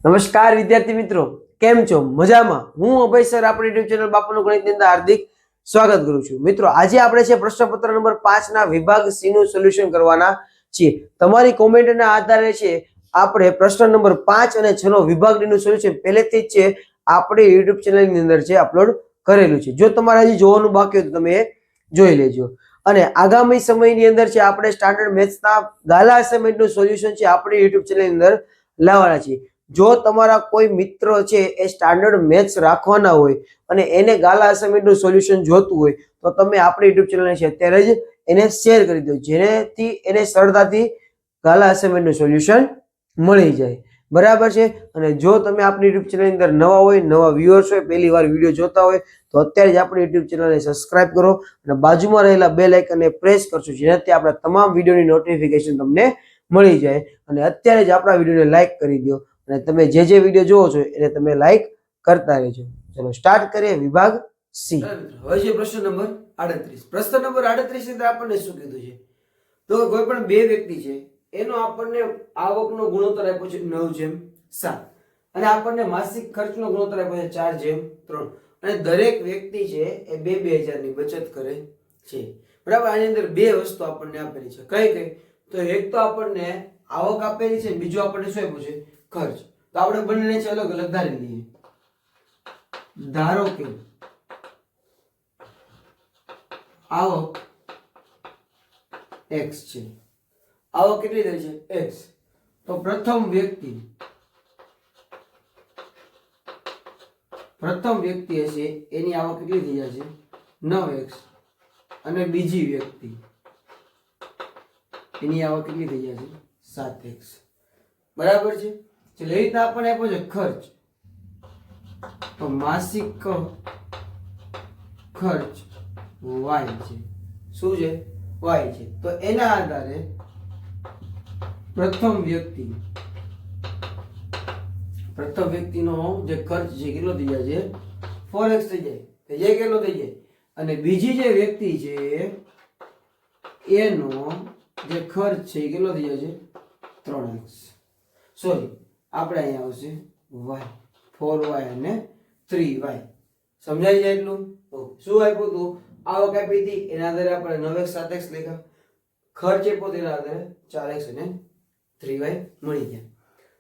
નમસ્કાર વિદ્યાર્થી મિત્રો, કેમ છો? મજામાં? હું અભય સર આપણી યુટ્યુબ ચેનલ બાપુનું ગણિતની અંદર હાર્દિક સ્વાગત કરું છું. મિત્રો, આજે આપણે છે પ્રશ્નપત્ર નંબર 5 ના વિભાગ સી નું સોલ્યુશન કરવાના છીએ. તમારી કોમેન્ટના આધારે છે આપણે પ્રશ્ન નંબર 5 અને 6 નો વિભાગ ડી નું સોલ્યુશન પહેલેથી જ છે આપણી યુટ્યુબ ચેનલની અંદર છે અપલોડ કરેલું છે. જો તમારે હજી જોવાનું બાકી હોય તો તમે જોઈ લેજો. અને આગામી સમયની અંદર છે આપણે સ્ટાન્ડર્ડ મેથ્સના ગાલા અસાઇનમેન્ટનું સોલ્યુશન છે આપણી યુટ્યુબ ચેનલની અંદર લાવવાના છીએ. જો તમારા કોઈ મિત્ર છે એ સ્ટાન્ડર્ડ મેથ્સ રાખવાના હોય અને એને ગાલા અસાઇનમેન્ટનું સોલ્યુશન જોતું હોય તો તમે આપણી યુટ્યુબ ચેનલને છે અત્યારે જ એને શેર કરી દો, જેનેથી એને સરળતાથી ગાલા અસાઇનમેન્ટનું સોલ્યુશન મળી જાય. બરાબર છે? અને જો તમે આપણી યુટ્યુબ ચેનલની અંદર નવા હોય, નવા વ્યુઅર્સ હોય, પહેલી વાર વિડીયો જોતા હોય તો અત્યારે જ આપણી યુટ્યુબ ચેનલને સબસ્ક્રાઇબ કરો અને બાજુમાં રહેલા બેલ આઇકનને પ્રેસ કરશો, જેનાથી આપણા તમામ વિડીયોની નોટિફિકેશન તમને મળી જાય. અને અત્યારે જ આપણા વિડીયોને લાઈક કરી દો અને તમે જે વિડીયો જોવો છો એને તમે લાઈક કરતા રહેજો. ચલો સ્ટાર્ટ કરીએ વિભાગ સી. હવે છે પ્રશ્ન નંબર 38. પ્રશ્ન નંબર 38 ની અંદર આપણને શું કીધું છે? તો કોઈ પણ બે વ્યક્તિ છે એનો આપણને આવકનો ગુણોત્તર આપ્યો છે 9:7 અને આપણને માસિક ખર્ચનો ગુણોત્તર આપ્યો છે 4:3 અને દરેક વ્યક્તિ છે એ 2,000 ની બચત કરે છે. બરાબર? આની અંદર બે વસ્તુ આપણને આપેલી છે. કઈ કઈ? તો એક તો આપણને આવક આપેલી છે, બીજું આપણને શું આપ્યું છે? ખર્ચ. તો આપણે બંનેને છે અલગ અલગ ધારી લઈએ. ધારો કે આવક x છે. આવક કેટલી થઈ છે? x. તો પ્રથમ વ્યક્તિ હશે એની આવક કેટલી થઈ જશે? 9x. અને બીજી વ્યક્તિ એની આવક કેટલી થઈ જશે? 7x. બરાબર છે? ચલો, એ રીતના આપણને આપ્યો છે ખર્ચ. તો માસિક ખર્ચ y છે. શું છે? y છે. તો એના આધારે પ્રથમ વ્યક્તિનો જે ખર્ચ છે કેટલો થઈ જાય છે? 4x થઈ જાય. કેટલો થઈ જાય? અને બીજી જે વ્યક્તિ છે એનો જે ખર્ચ છે એ કેટલો થઈ જાય છે? 3x. સોરી, આપણે અહીંયા આવશે y, 4y અને 3y. સમજાઈ જાય એટલું? શું આપ્યું હતું? આવક આપી હતી એના આધારે આપણે 9x 7x લખ્યા. ખર્ચ આપ્યો તેના આધારે 4x અને 3y મળી ગયા.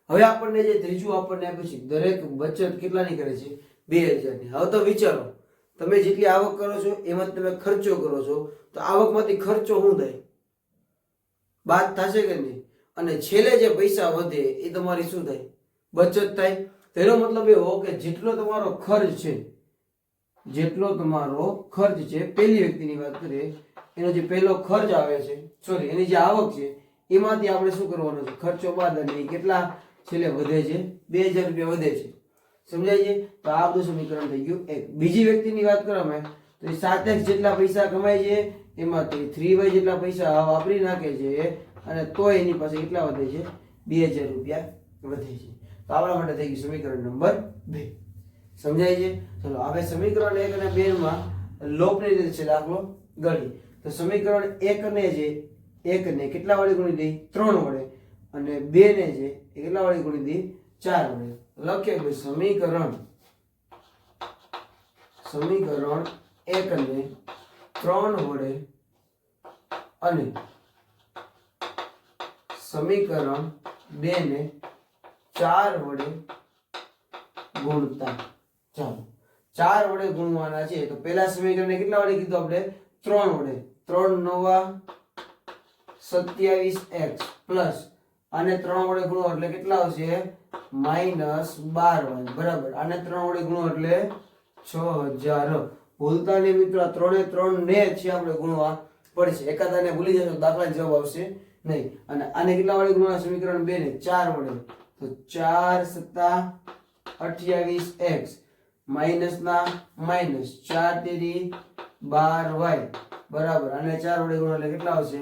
હવે આપણને જે ત્રીજું આપણને આપ્યું છે, દરેક બચત કેટલાની કરે છે? 2,000 ની. હવે તો વિચારો, તમે જેટલી આવક કરો છો એમાં તમે ખર્ચો કરો છો તો આવકમાંથી ખર્ચો શું થાય? બાદ થશે કે નહીં? અને છેલ્લે જે પૈસા વધે એ તમારી શું થાય? બચત થાય. તેનો મતલબ એવો કે જેટલો તમારો ખર્ચ છે, પહેલી વ્યક્તિની વાત કરીએ, એનો જે પહેલો ખર્ચ આવે છે, સોરી એની જે આવક છે એમાંથી આપણે શું કરવાનું છે? ખર્ચો બાદ અને કેટલા છેલ્લે વધે છે? 2,000 રૂપિયા વધે છે. સમજાય છે? તો આ બધું સમીકરણ થઈ ગયું એક. બીજી વ્યક્તિની વાત કરવામાં તો એ 7x જેટલા પૈસા કમાય છે એમાંથી 3y જેટલા પૈસા વાપરી નાખે છે અને તો એની પાસે કેટલા વધે છે? 2,000 રૂપિયા વધે છે. તો આપણા માટે થઈ ગયું સમીકરણ નંબર 2. સમજાય છે? ચલો, હવે સમીકરણ 1 અને 2 માં લોપની રીતે છે દાખલો ગણી. તો સમીકરણ 1 ને છે 1 ને કેટલા વડે ગુણી દઈ? 3 વડે. અને 2 ને છે એ કેટલા વડે ગુણી દઈ? 4 વડે. લખીએ ભાઈ સમીકરણ 1 ને 3 વડે અને સમીકરણ 2 ને 4 વડે ગુણતા. ચાલો, 4 વડે ગુણવાના છે. તો પહેલા સમીકરણને કેટલા વડે કીધું આપણે? 3 વડે. 3 9 27x પ્લસ આને 3 વડે ગુણો એટલે કેટલા આવશે? -12y. બરાબર. આને 3 વડે ગુણો એટલે 6000. ભૂલતા નહીં મિત્રો, આ 3 ને 3 ને છે આપણે ગુણવા પડશે. એકાદાને ભૂલી જશો દાખલા જવાબ આવશે નહીં. અને આને કેટલા વડે ગુણવા? સમીકરણ 2 ને 4 વડે. તો 4 + 28x માઇનસ ના માઇનસ 4 તેરી 12y. બરાબર. આને 4 વડે ગુણો એટલે કેટલા આવશે?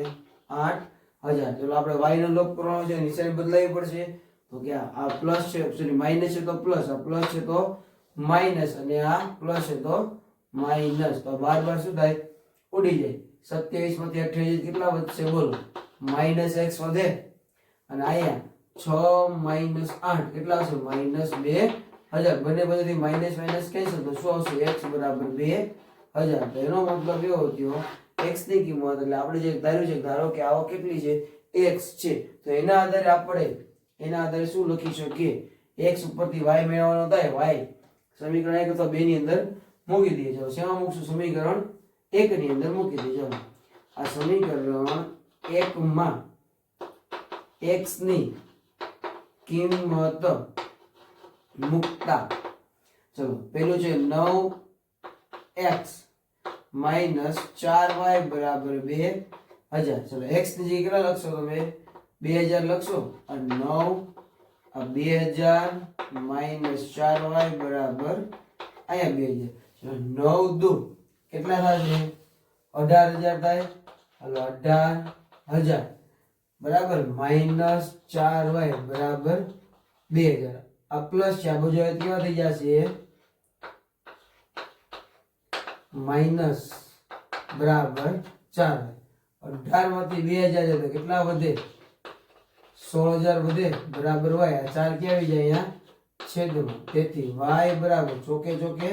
8000. ચલો, આપણે y નો લોપ કરવાનો છે, નિશાની બદલાવી પડશે. તો કે આ પ્લસ છે, સોરી માઇનસ છે તો પ્લસ, આ પ્લસ છે તો માઇનસ અને આ પ્લસ છે તો માઇનસ. તો 12 શું થાય? ઉડી જાય. 27 માંથી 28 કેટલા વધશે? બોલો. -x વધે અને અહીંયા 6 માઇનસ 8 કેટલા આવશે માઇનસ 2000 બંને બાજુથી માઇનસ માઇનસ કેન્સલ તો શું આવશે x બરાબર 2000 તો એનો મતલબ એવો થયો x ની કિંમત એટલે આપણે જે ધાર્યું છે ધારો કે આવક કેટલી છે x છે તો એના આધારે શું લખી શકીએ x ઉપરથી y મેળવવાનો થાય y સમીકરણ 1 અથવા 2 ની અંદર મૂકી દઈએ ચાલો શેમાં મૂકશું સમીકરણ 1 ની અંદર મૂકી દઈએ ચાલો આ સમીકરણ 1 માં x ની કિંમત મૂકતા ચલો પેલું છે 9x માઇનસ 4y બરાબર 2000 ચલો x ની જગ્યાએ કેટલા લખશો તમે 2000 લખશો અને 9 આ 2000 માઇનસ 4y બરાબર અહીંયા 2000 ચલો 9 દુ કેટલા થશે 18000 થાય હાલો 18000 બરાબર માઇનસ 4y બરાબર 2000 આ પ્લસ છે આ બાજુ કેવા થઈ જશે માઇનસ બરાબર 4 18 માંથી 2000 જાય તો કેટલા વધે 16000 વધે બરાબર y આ 4 ક્યાં આવી જાય અહીંયા છેદમાં તેથી y બરાબર ચોકે ચોકે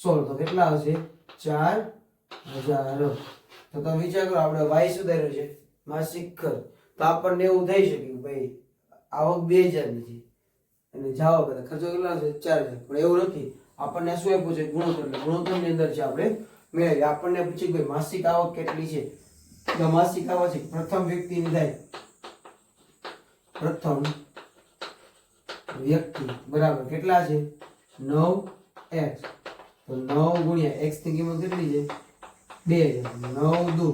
16 તો કેટલા આવશે 4000 તો તમે વિચાર કરો આપણે y શું ધાર્યો છે માસિક ખર્ચ તો આપણને એવું થઈ શકે કે ભાઈ આવક 2000 ની છે અને જાવા બધા ખર્ચો કેટલા છે 4000 પણ એવું નથી આપણને શું આપ્યું છે ગુણોત્તર એટલે ગુણોત્તરની અંદર છે આપણે મેળવી આપણને પૂછી કે ભાઈ માસિક આવક કેટલી છે તો માસિક આવક છે પ્રથમ વ્યક્તિની થાય પ્રથમ વ્યક્તિ બરાબર કેટલા છે 9x તો 9 ગુણ્યા x ની કિંમત કેટલી છે 2000 9 દુ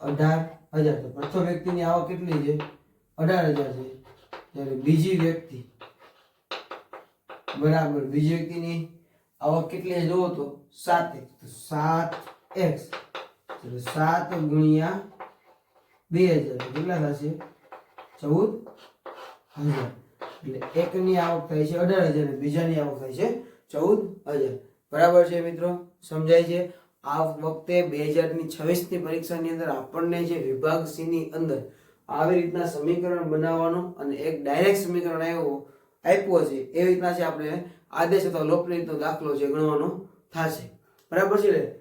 18000 તો પ્રથમ વ્યક્તિની આવક કેટલી છે 18000 છે ત્યારે બીજી વ્યક્તિ બરાબર બીજી વ્યક્તિની આવક કેટલી છે જોવો તો 7x તો 7x એટલે 7 ગુણ્યા 2000 કેટલા થશે 14000 એટલે એકની આવક થાય છે 18000 અને બીજાની આવક થાય છે 14000 બરાબર છે મિત્રો સમજાય છે આ વખતે 2026 ની પરીક્ષાની અંદર આપણને જે વિભાગ સી ની અંદર આવી રીતના સમીકરણ બનાવવાનું અને એક ડાયરેક્ટ સમીકરણ આપ્યો છે એ રીતના છે આપણે આદેશ અથવા લોપની રીતનો દાખલો છે ગણવાનો થશે બરાબર છે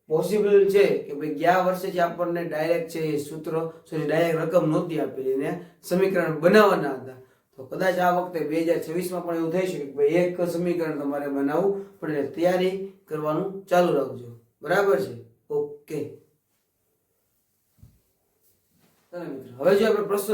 પોસિબલ છે કે ભાઈ ગયા વર્ષે જે આપણને ડાયરેક્ટ છે એ સૂત્ર ડાયરેક્ટ રકમ નહોતી આપેલી એને સમીકરણ બનાવવાના હતા તો કદાચ આ વખતે 2026 માં પણ એવું થઈ શકે કે ભાઈ એક સમીકરણ તમારે બનાવવું પડે તૈયારી કરવાનું ચાલુ રાખજો બરાબર છે ઓકે હવે જો આપણે પ્રશ્ન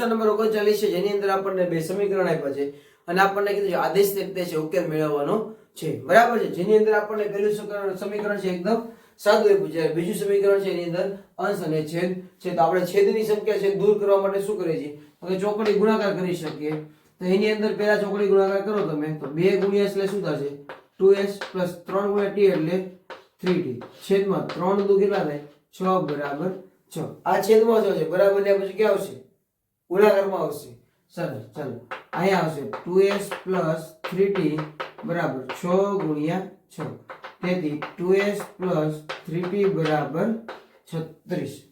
નંબર 39 છે જેની અંદર આપણને બે સમીકરણ આપ્યા છે અને આપણને કીધું છે આદેશ રીતે છે ઉકેલ મેળવવાનો છે બરાબર છે જેની અંદર આપણને પહેલું સમીકરણ છે એકદમ સાદું આપ્યું છે બીજું સમીકરણ છે એની અંદર અંશ અને છેદ છે તો આપણે છેદની સંખ્યા છે દૂર કરવા માટે શું કરીએ છીએ તો કે ચોકડી ગુણાકાર કરી શકીએ તો એની અંદર પહેલા ચોકડી ગુણાકાર કરો તમે તો 2 ગુણ્યા એટલે શું થશે 2s + 3 ગુણ્યા t એટલે 3t છેદમાં 3 દુ કેટલા થાય 6 બરાબર 6 આ છેદમાં છે બરાબર ને પછી ક્યાં આવશે ગુણાકારમાં આવશે સરસ ચાલો અહીંયા આવશે 2s + 3t બરાબર 6 ગુણ્યા 6 તેથી 2s + 3t બરાબર 36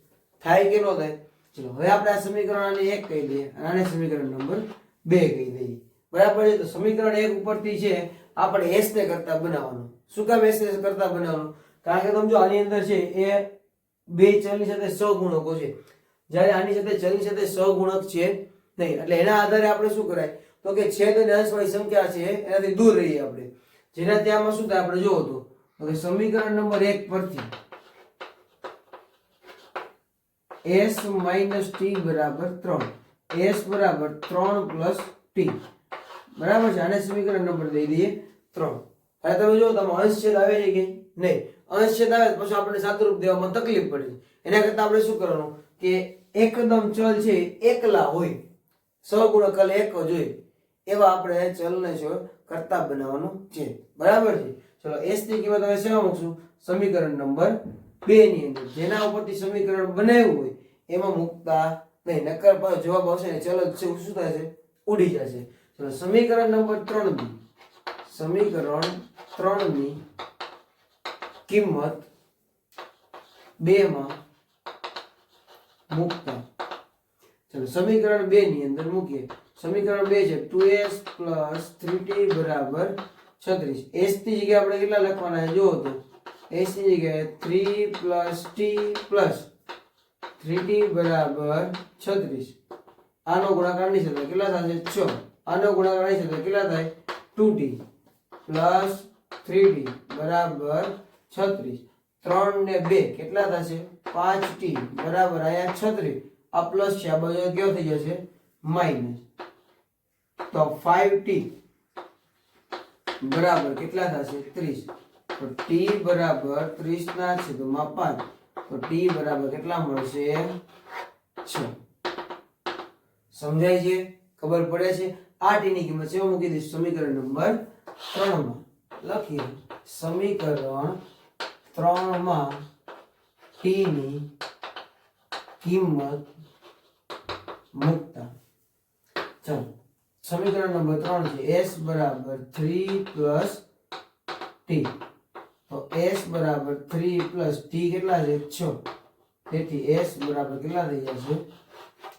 થાય કે નો થાય ચલો હવે આપણે આ સમીકરણ આને 1 કહી દઈએ અને આને સમીકરણ નંબર 2 કહી દઈએ બરાબર છે તો સમીકરણ 1 ઉપરથી છે આપણે s ને કરતા બનાવવાનું શું કામ s ને કરતા બનાવવાનું કારણ કે તમે જો આની અંદર છે એ બે ચલની સાથે સહગુણકો છે જ્યારે આની સાથે ચલની સાથે સહગુણક છે નહીં એટલે એના આધારે આપણે શું કરાય તો કે છેદ અને અંશવાળી સંખ્યા છે એનાથી દૂર રહીએ આપણે જેના ત્યાંમાં શું થાય આપણે જોવો તો કે સમીકરણ નંબર 1 પરથી s - t બરાબર 3 s બરાબર 3 + t બરાબર છે આને સમીકરણ નંબર દઈ દઈએ 3 હવે તમે જો તમે અંશ છેદ આવે છે કે નહીં અંશ છેદ આવે પછી આપણે સાદુરૂપ દેવામાં તકલીફ પડે છે એના કરતા આપણે શું કરવાનું કે એકદમ ચલ છે એકલા હોય સહગુણક એક જ હોય એવા આપણે ચલને છે કરતા બનાવવાનું છે બરાબર છે ચલો s ની કિંમત હવે શેમાં મૂકશું સમીકરણ નંબર 2 ની અંદર જેના ઉપરથી સમીકરણ બનાવ્યું હોય એમાં મૂકતા નહીં નકર પાછો જવાબ આવશે ને ચલો શું થશે ઉડી જશે ચલો સમીકરણ નંબર 3 ની કિંમત 2 માં મૂકતા ચલો ચલો સમીકરણ 2 ની અંદર મૂકીએ. સમીકરણ 2 છે 2s + 3t બરાબર 36. s ની જગ્યાએ આપણે કેટલા લખવાના છે જો તો s ની જગ્યાએ 3 + t + 3t બરાબર 36. આનો ગુણાકાર નહીં થતો કેટલા થશે 6. આનો ગુણાકાર નહીં થતો કેટલા થાય 2t + 3t બરાબર 36. 3 ને 2 કેટલા થશે 5t બરાબર આયા 36. આ પ્લસ છે આ બાજુ કેવો થઈ જશે માઈનસ. તો 5t બરાબર કેટલા થશે 30. તો t બરાબર 30 ના છેદમાં 5. તો t બરાબર કેટલા મળશે 6. સમજાય છે ખબર પડે છે. આ t ની કિંમત છે મૂકી દઈશું સમીકરણ નંબર 3 માં. લખીએ સમીકરણ 3 માં t ની કિંમત મૂકતા ચાલો સમીકરણ નંબર 3 છે s બરાબર 3 + t. તો s બરાબર 3 + t કેટલા છે 6. તેથી s બરાબર કેટલા થઈ જશે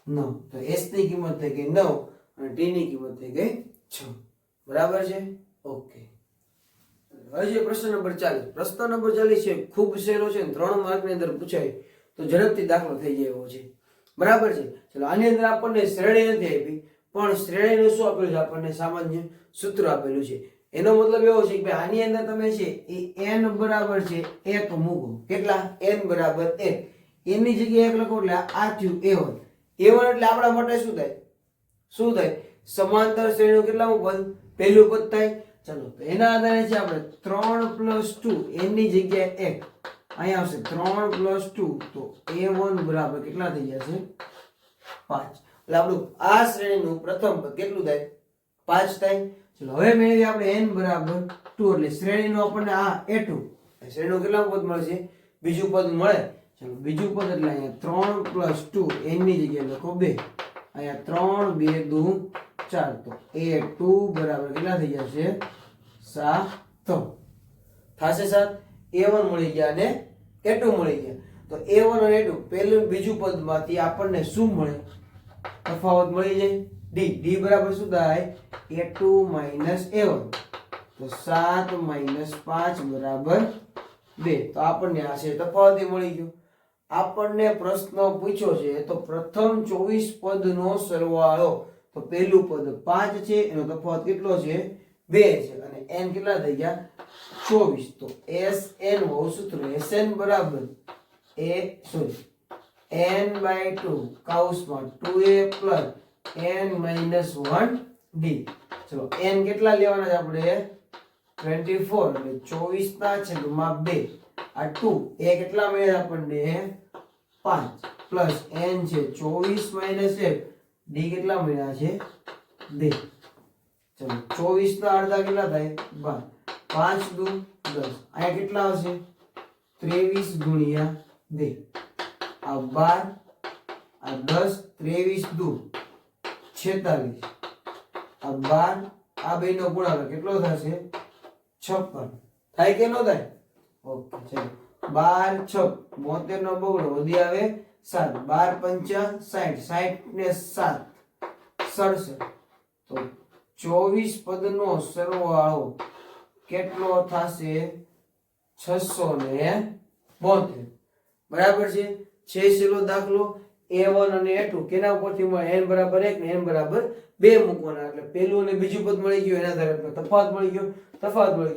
9. તો s ની કિંમત થઈ ગઈ 9 અને t ની કિંમત થઈ ગઈ 6. બરાબર છે ઓકે. હવે જે પ્રશ્ન નંબર 40. પ્રશ્ન નંબર 40 છે ખૂબ સહેલો છે 3 માર્ક ની અંદર પૂછાય તો ઝડપથી દાખલો થઈ જાય એવો છે. બરાબર છે. ચલો આની અંદર આપણને શ્રેણી નથી આપી પણ શ્રેણીનું શું આપેલું છે આપણને સામાન્ય સૂત્ર આપેલું છે. એનો મતલબ એવો છે કે ભાઈ આની અંદર તમે છે એ n બરાબર છે 1 મૂકો. કેટલા n બરાબર 1. n ની જગ્યાએ 1 લખો એટલે આ થયું a1. a1 એટલે આપણા માટે શું થાય સમાંતર શ્રેણીનું કેટલામું પદ પહેલું પદ થાય. ચલો તો એના આધારે છે આપણે 3 + 2 n ની જગ્યાએ 1 અહીંયા આવશે 3 + 2 તો a1 બરાબર કેટલા થઈ જશે 5. એટલે આપણું આ શ્રેણીનું પ્રથમ પદ કેટલું થાય 5 થાય. ચલો હવે મેળવીએ આપણે n બરાબર 2 એટલે શ્રેણીનું આપણને આ a2 શ્રેણીનું કેટલા પદ મળશે બીજું પદ મળે. ચલો બીજું પદ એટલે અહીંયા 3 + 2 n ની જગ્યાએ લખો 2. અહીંયા 3 2 2 4 તો a2 બરાબર કેટલા થઈ જશે 7 થશે 7. a1 મળી ગયા અને a2 મળી ગયા. તો a1 અને a2 પહેલું બીજું પદમાંથી આપણને શું મળે તફાવત મળી જાય d બરાબર શું થાય a2 - a1. તો 7 - 5 બરાબર 2. તો આપણને આ છે તફાવત મળી ગયો. આપણને પ્રશ્ન પૂછ્યો છે તો પ્રથમ 24 પદનો સરવાળો. તો પહેલું પદ 5 છે એનો તફાવત કેટલો છે 2 છે અને n કેટલા થઈ ગયા 24. તો sn હોવું સૂત્ર sn બરાબર n/2 કૌંસમાં 2a + n - 1d. ચલો n કેટલા લેવાના છે આપણે 24 એટલે 24 ના છેદમાં 2. આ 2 એ કેટલા મળ્યા આપણને 5 પ્લસ n છે 24 - 1 d કેટલા મળ્યા છે 2. ચલો 24 ના અડધા કેટલા થાય 12 5 દુ 10. અહીંયા કેટલા આવશે 23 × 2. આ 12 આ 10 23 દુ 46. આ 12 આ બેનો ગુણાકાર કેટલો થશે 56. થાય કે ન થાય ઓકે. ચલો 12 6 72 નો બગડો વધી આવે 7. 12 5 60 60 ને 7 67. તો 24 પદનો સરવાળો કેટલો થશે 672. બરાબર છે. છેલ્લો દાખલો a1 અને a2 કેના ઉપરથી મળે n બરાબર 1 ને n બરાબર 2 મૂકવાના. એટલે પહેલું અને બીજું પદ મળી ગયું એના આધારે તફાવત મળી ગયો.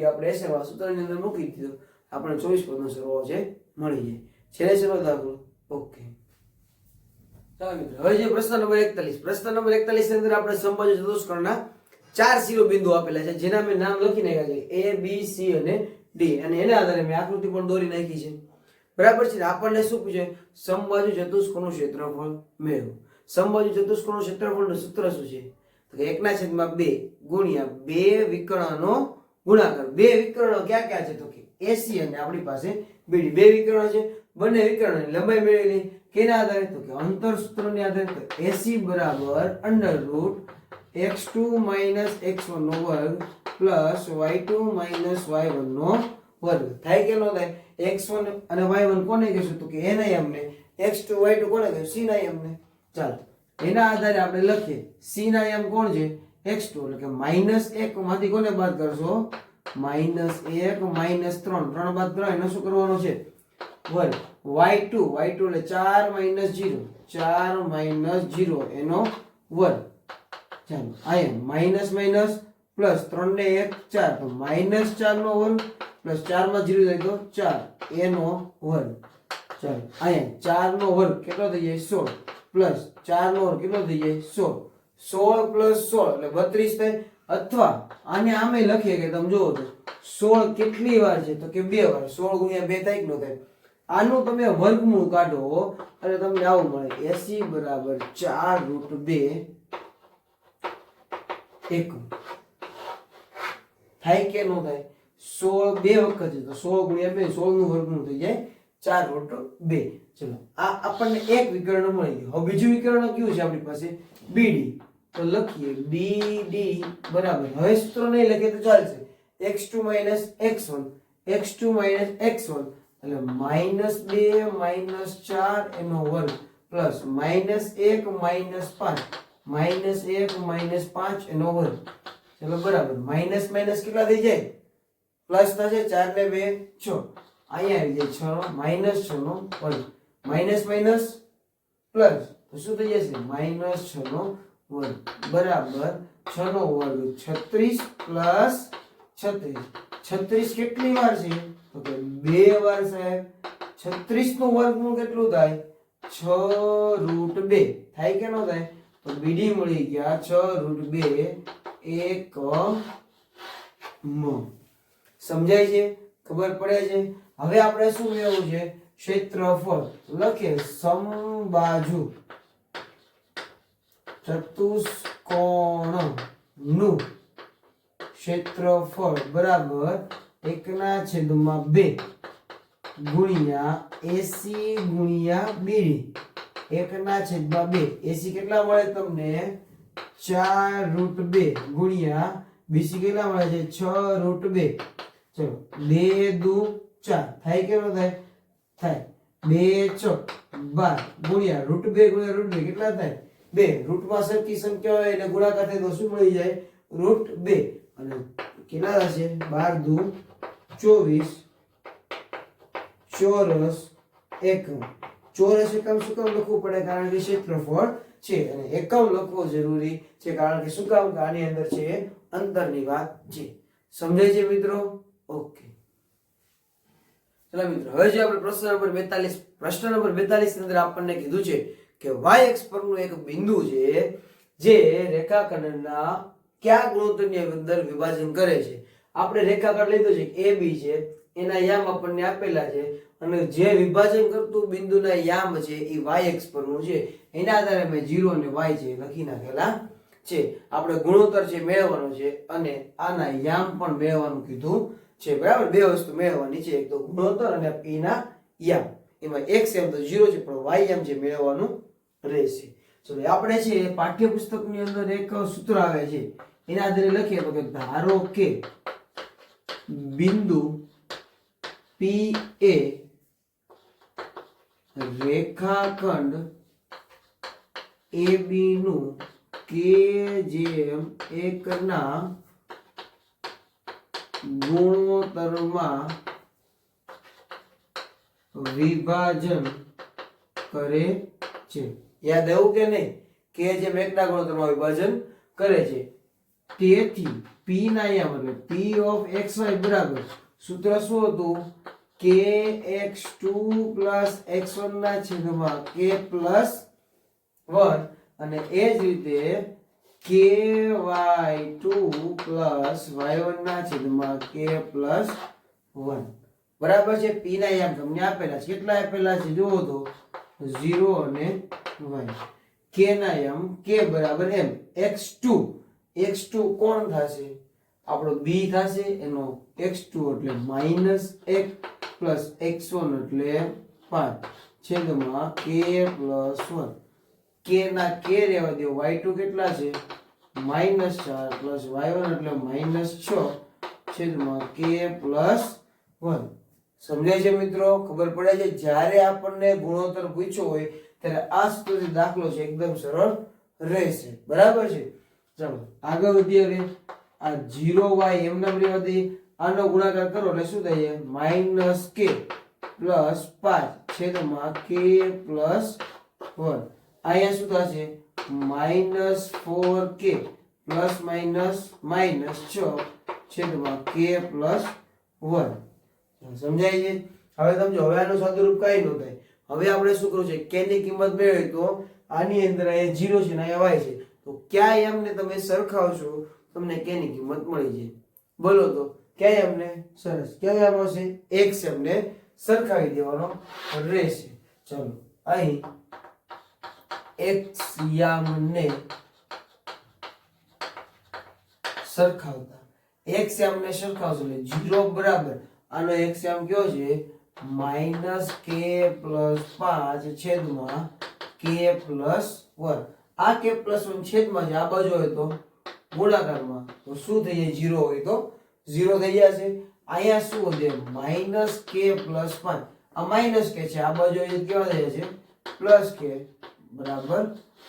આપણે એસેવા સૂત્રની અંદર મૂકી દીધો આપણે 24 પદનો સરવાળો છે મળી જાય. છેલ્લો દાખલો ઓકે. ચાલો મિત્રો હવે જે પ્રશ્ન નંબર 41. પ્રશ્ન નંબર 41 ની અંદર આપણે સમબાજુ ચતુષ્કોણના 4 શિરોબિંદુ આપેલા છે જેના મેં નામ લખી નાખ્યા છે a b c અને d અને એના આધારે મેં આકૃતિ પણ દોરી નાખી છે. બરાબર છે. આપણને શું પૂછે સમબાજુ ચતુષ્કોણનું ક્ષેત્રફળ મેળવો. સમબાજુ ચતુષ્કોણનું ક્ષેત્રફળનું સૂત્ર શું છે તો 1/2 ગુણ્યા 2 વિકર્ણનો ગુણાકાર. 2 વિકર્ણો ક્યાં ક્યાં છે તો કે AC અને આપણી પાસે BD. 2 વિકર્ણો છે બંને વિકર્ણોની લંબાઈ મેળવેલી કેના આધારે તો કે અંતર સૂત્રને આધારે. તો AC બરાબર √x2 - x1 નો વર્ગ પ્લસ y2 - y1 નો વર્ગ. થાય કે નો થાય x1 અને y1 કોને કહેશું તો કે n ને x2 y2 કોને કહેશું c ને ચાલો એના આધારે આપણે લખીએ c ના યામ કોણ છે x2 એટલે કે -1 માંથી કોને બાદ કરશો -1 -3 3 બાદ કરો એનો શું કરવાનો છે વર્ગ y2 એટલે 4 - 0 4 - 0 એનો વર્ગ ચાલો આયા માઈનસ માઈનસ પ્લસ 3 ને 1 4 તો -4 નો વર્ગ પ્લસ 4 માં 0 જાય તો 4 એનો વર્ગ ચાલો આયા 4 નો વર્ગ કેટલો થઈ જાય 16 પ્લસ 4 નો વર્ગ કેટલો થઈ જાય 16 પ્લસ 16 એટલે 32 થાય અથવા આને આમે લખીએ કે તમે જોવો તો 16 કેટલી વાર છે તો કે 2 વાર 16 ગુણ્યા 2 થાય કે ન થાય આનું તમે વર્ગમૂળ કાઢો અને તમને આવું મળે 80 બરાબર 4√2 એકમ થાય કે નો થાય 16 બે વખત છે તો 16 ગુણ્યા 2 16 નું વર્ગમૂળ થઈ જાય 4√2 ચલો આ આપણને એક વિકર્ણ મળી ગયું હવે બીજું વિકર્ણ કયું છે આપણી પાસે BD તો લખીએ BD બરાબર હવે સૂત્ર નહીં લખીએ તો ચાલશે x2 - x1 x2 - x1 એટલે -2 - 4 એનો વર્ગ પ્લસ -1 - 5 -1 - 5 એનો વર્ગ ચલો બરાબર માઈનસ માઈનસ કેટલા થઈ જાય પ્લસ થશે 4 ને 2 6 અહીંયા આવી જાય 6 -6 નો વર્ગ માઈનસ માઈનસ પ્લસ તો શું થઈ જશે -6 નો વર્ગ બરાબર 6 નો વર્ગ 36 પ્લસ 36 36 કેટલી વાર છે તો કે 2 વાર સાહેબ 36 નું વર્ગમૂળ કેટલું થાય 6√2 થાય કે ન થાય તો BD મળી ગયા 6√2 એકમ સમજાય છે ખબર પડે છે હવે આપણે શું મેળવવું છે ક્ષેત્રફળ લખીએ સમબાજુ ચતુષ્કોણ નું ક્ષેત્રફળ બરાબર 1/2 ગુણ્યા AC ગુણ્યા BD 1/2 AC કેટલા મળે તમને 4√2 ગુણ્યા BC કેટલા મળે છે 6√2 ચલો 2 દુ 4 થાય કે ન થાય થાય 2 ચોક 12 ગુણ્યા √2 ગુણ્યા √2 કેટલા થાય 2 રૂટમાં સરખી સંખ્યા હોય એટલે ગુણાકાર થાય તો શું મળી જાય √2 અને કેટલા થશે 12 દુ 24 ચોરસ એકમ ચોરસ એકમ શું કામ લખવું પડે કારણ કે ક્ષેત્રફળ છે અને એકમ લખવો જરૂરી છે કારણ કે શું કામ કે આની અંદર છે અંતરની વાત છે સમજાય છે મિત્રો ઓકે ચલો મિત્રો હવે જે આપણે પ્રશ્ન નંબર 42 ની અંદર આપણને કીધું છે કે y અક્ષ પરનું એક બિંદુ છે જે રેખાખંડના કયા ગુણોત્તરની અંદર વિભાજન કરે છે આપણે રેખાખંડ લીધો છે AB છે એના યામ આપણને આપેલા છે અને જે વિભાજન કરતું બિંદુના યામ છે એ y અક્ષ પરનું છે એના આધારે મેં 0 અને y છે લખી નાખેલા છે આપણે ગુણોત્તર છે મેળવવાનો છે અને આના યામ પણ મેળવવાનું કીધું છે બરાબર બે વસ્તુ મેળવવાની છે એક તો ગુણોત્તર અને p ના યામ એમાં x યામ તો 0 છે પણ y યામ છે મેળવવાનું રહેશે ચલો આપણે છે પાઠ્યપુસ્તકની અંદર એક સૂત્ર આવે છે એના આધારે લખીએ તો કે ધારો કે બિંદુ P એ રેખાખંડ AB નું k/1 ના ગુણોત્તરમાં વિભાજન કરે છે યાદ આવ્યું કે નહીં k/1 ના ગુણોત્તરમાં વિભાજન કરે છે તેથી p ના યામ એટલે p ઓફ xy બરાબર સૂત્ર શું હતું kx2 + x1 ના છેદમાં k + 1 અને એ જ રીતે ky2 + y1 ના છેદમાં k + 1 બરાબર છે p ના યામ તમને આપેલા છે કેટલા આપેલા છે જુઓ તો 0 અને y k ના યામ k બરાબર m x2 કોણ થશે આપણો b થશે એનો x2 એટલે -1 + x1 એટલે 5 છેદમાં k + 1 k ના k રહેવા દો y2 કેટલા છે -4 + y1 એટલે -6 છેદમાં k + 1 સમજાય છે મિત્રો ખબર પડે છે જ્યારે આપણને ગુણોત્તર પૂછ્યો હોય ત્યારે આ સૂત્રથી દાખલો છે એકદમ સરળ રહેશે. બરાબર છે. ચાલો આગળ વધીએ. હવે આ 0y એમના રહેવા દઈએ. આનો ગુણાકાર કરો એટલે શું થાય? -k + 5 છેદમાં k + 1. અહીંયા શું થશે? -4k ± -6 છેદમાં k + 1. સમજાય છે? હવે સમજો, હવે આનું સાદુરૂપ કઈ ન થાય. હવે આપણે શું કરવું છે? k ની કિંમત મેળવી તો આની અંદર અહીંયા 0 છે ને અહીંયા y છે, તો ક્યાંય એમને તમે સરખાવશો તમને k ની કિંમત મળી જાય. બોલો તો ક્યાંય એમને સરસ ક્યાંય આમ આવશે? x એમને સરખાવી દેવાનો રહેશે. ચલો અહીં x યામને સરખાવતા x યામને સરખાવશો એટલે 0 બરાબર આનો x યામ કયો છે? -k + 5 છેદમાં k + 1. આ k + 1 છેદમાં છે, આ બાજુ હોય તો ગુણાકારમાં, તો શું થઈ જાય? 0 હોય તો 0 થઈ જશે. અહીંયા શું વધે? -k + 5. આ -k છે, આ બાજુ હોય તો કેવા થઈ જશે? +k બરાબર